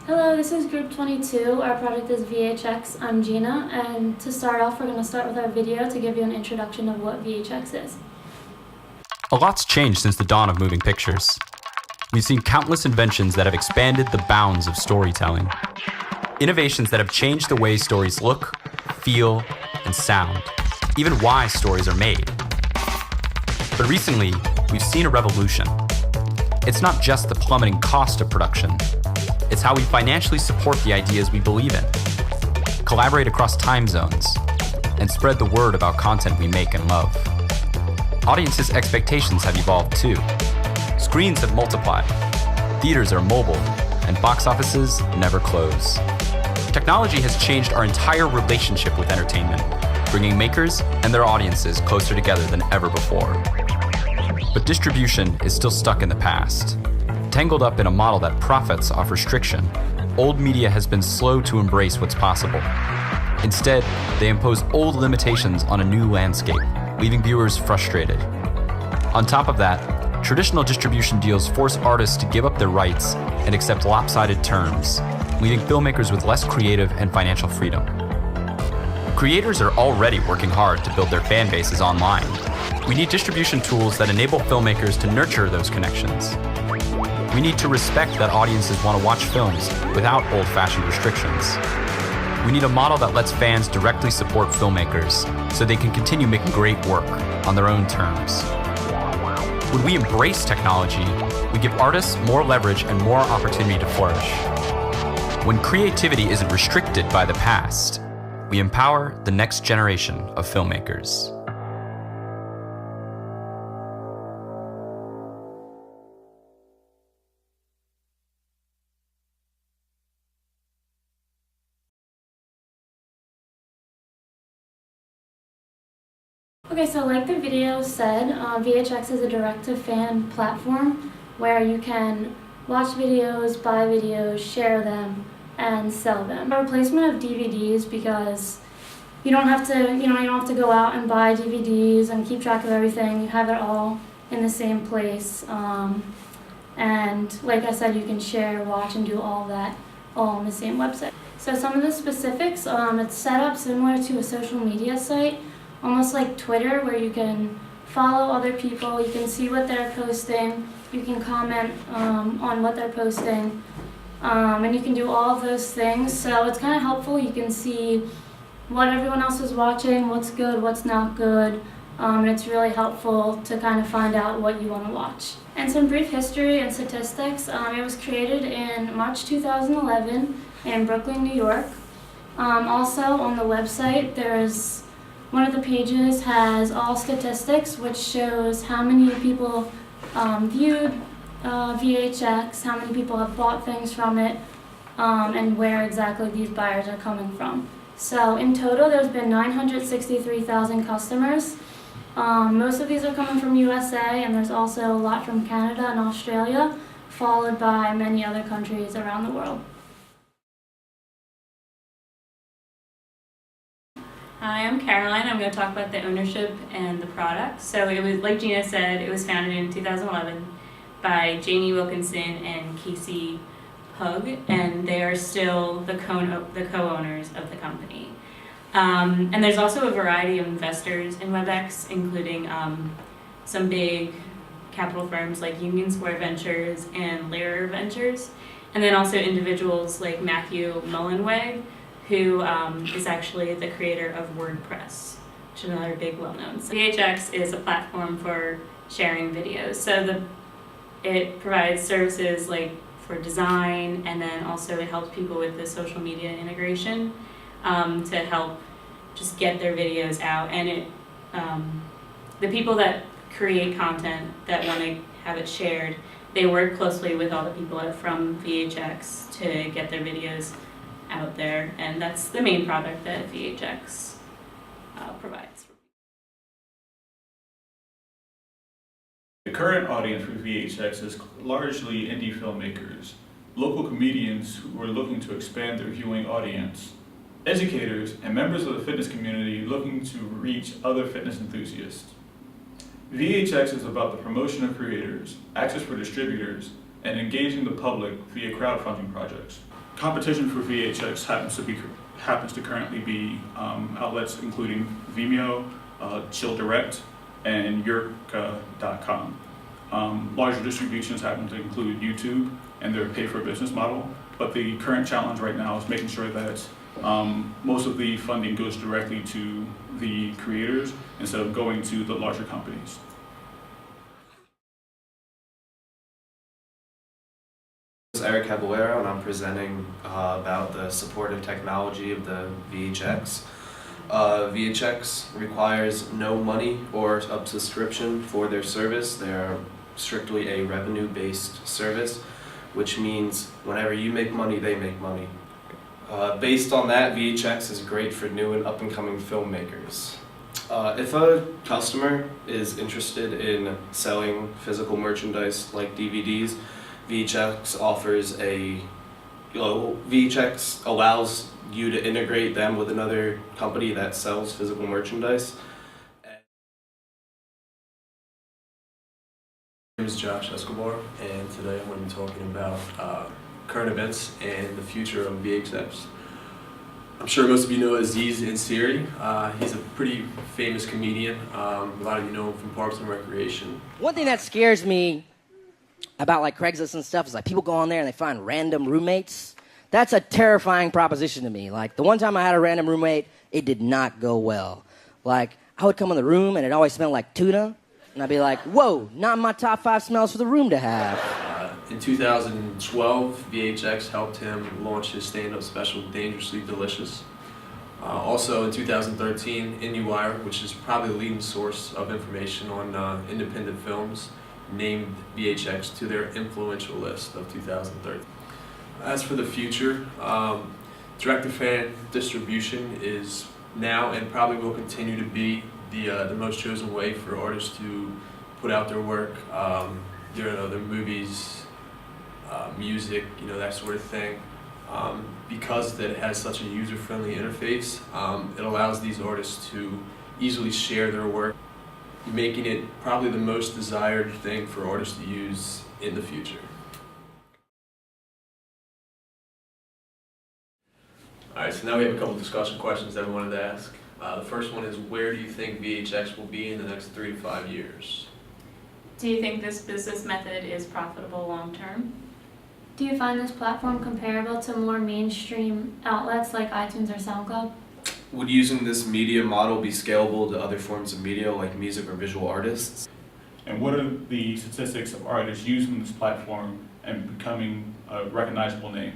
Hello, this is Group 22. Our project is VHX. I'm Gina, and to start off, we're going to start with our video to give you an introduction of what VHX is. A lot's changed since the dawn of moving pictures. We've seen countless inventions that have expanded the bounds of storytelling. Innovations that have changed the way stories look, feel, and sound, even why stories are made. But recently, we've seen a revolution. It's not just the plummeting cost of production. It's how we financially support the ideas we believe in, collaborate across time zones, and spread the word about content we make and love. Audiences' expectations have evolved too. Screens have multiplied, theaters are mobile, and box offices never close. Technology has changed our entire relationship with entertainment, bringing makers and their audiences closer together than ever before. But distribution is still stuck in the past. Tangled up in a model that profits off restriction, old media has been slow to embrace what's possible. Instead, they impose old limitations on a new landscape, leaving viewers frustrated. On top of that, traditional distribution deals force artists to give up their rights and accept lopsided terms, leaving filmmakers with less creative and financial freedom. Creators are already working hard to build their fan bases online. We need distribution tools that enable filmmakers to nurture those connections. We need to respect that audiences want to watch films without old-fashioned restrictions. We need a model that lets fans directly support filmmakers so they can continue making great work on their own terms. When we embrace technology, we give artists more leverage and more opportunity to flourish. When creativity isn't restricted by the past, we empower the next generation of filmmakers. Okay, so like the video said, VHX is a direct-to-fan platform where you can watch videos, buy videos, share them, and sell them. A replacement of DVDs because you don't have to go out and buy DVDs and keep track of everything. You have it all in the same place. And like I said, you can share, watch, and do all that all on the same website. So some of the specifics, it's set up similar to a social media site, almost like Twitter, where you can follow other people, you can see what they're posting, you can comment on what they're posting, and you can do all of those things. So it's kind of helpful. You can see what everyone else is watching, what's good, what's not good, and it's really helpful to kind of find out what you want to watch. And some brief history and statistics. It was created in March 2011 in Brooklyn, New York. Also on the website, there's one of the pages has all statistics, which shows how many people viewed VHX, how many people have bought things from it, and where exactly these buyers are coming from. So in total, there's been 963,000 customers. Most of these are coming from USA, and there's also a lot from Canada and Australia, followed by many other countries around the world. Hi, I'm Caroline. I'm going to talk about the ownership and the product. So it was, like Gina said, it was founded in 2011 by Jamie Wilkinson and Casey Pug, and they are still the co-owners of the company. And there's also a variety of investors in WebX, including some big capital firms like Union Square Ventures and Lehrer Ventures, and then also individuals like Matthew Mullenweg, who is actually the creator of WordPress, which is another big well-known. So VHX is a platform for sharing videos. So it provides services like for design, and then also it helps people with the social media integration to help just get their videos out. And the people that create content that want to have it shared, they work closely with all the people from VHX to get their videos out there, and that's the main product that VHX provides. The current audience for VHX is largely indie filmmakers, local comedians who are looking to expand their viewing audience, educators, and members of the fitness community looking to reach other fitness enthusiasts. VHX is about the promotion of creators, access for distributors, and engaging the public via crowdfunding projects. competition for VHX happens to currently be outlets including Vimeo, Chill Direct, and Yurka.com. Larger distributions happen to include YouTube and their pay-for-business model, but the current challenge right now is making sure that most of the funding goes directly to the creators instead of going to the larger companies. This is Eric Caballero, and I'm presenting about the supportive technology of the VHX. VHX requires no money or a subscription for their service. They are strictly a revenue-based service, which means whenever you make money, they make money. Based on that, VHX is great for new and up-and-coming filmmakers. If a customer is interested in selling physical merchandise like DVDs, VHX offers VHX allows you to integrate them with another company that sells physical merchandise. My name is Josh Escobar, and today I'm going to be talking about current events and the future of VHX. I'm sure most of you know Aziz Ansari. He's a pretty famous comedian. A lot of you know him from Parks and Recreation. One thing that scares me about like Craigslist and stuff is like people go on there and they find random roommates. That's a terrifying proposition to me. Like the one time I had a random roommate, it did not go well. Like I would come in the room and it always smelled like tuna. And I'd be like, whoa, not my top 5 smells for the room to have. In 2012, VHX helped him launch his stand-up special, Dangerously Delicious. Also in 2013, IndieWire, which is probably the leading source of information on independent films, named VHX to their influential list of 2013. As for the future, direct-to-fan distribution is now and probably will continue to be the most chosen way for artists to put out their work, their movies, music, that sort of thing. Because that it has such a user-friendly interface, it allows these artists to easily share their work, making it probably the most desired thing for artists to use in the future. Alright, so now we have a couple discussion questions that we wanted to ask. The first one is, where do you think VHX will be in the next 3 to 5 years? Do you think this business method is profitable long term? Do you find this platform comparable to more mainstream outlets like iTunes or SoundCloud? Would using this media model be scalable to other forms of media like music or visual artists? And what are the statistics of artists using this platform and becoming a recognizable name?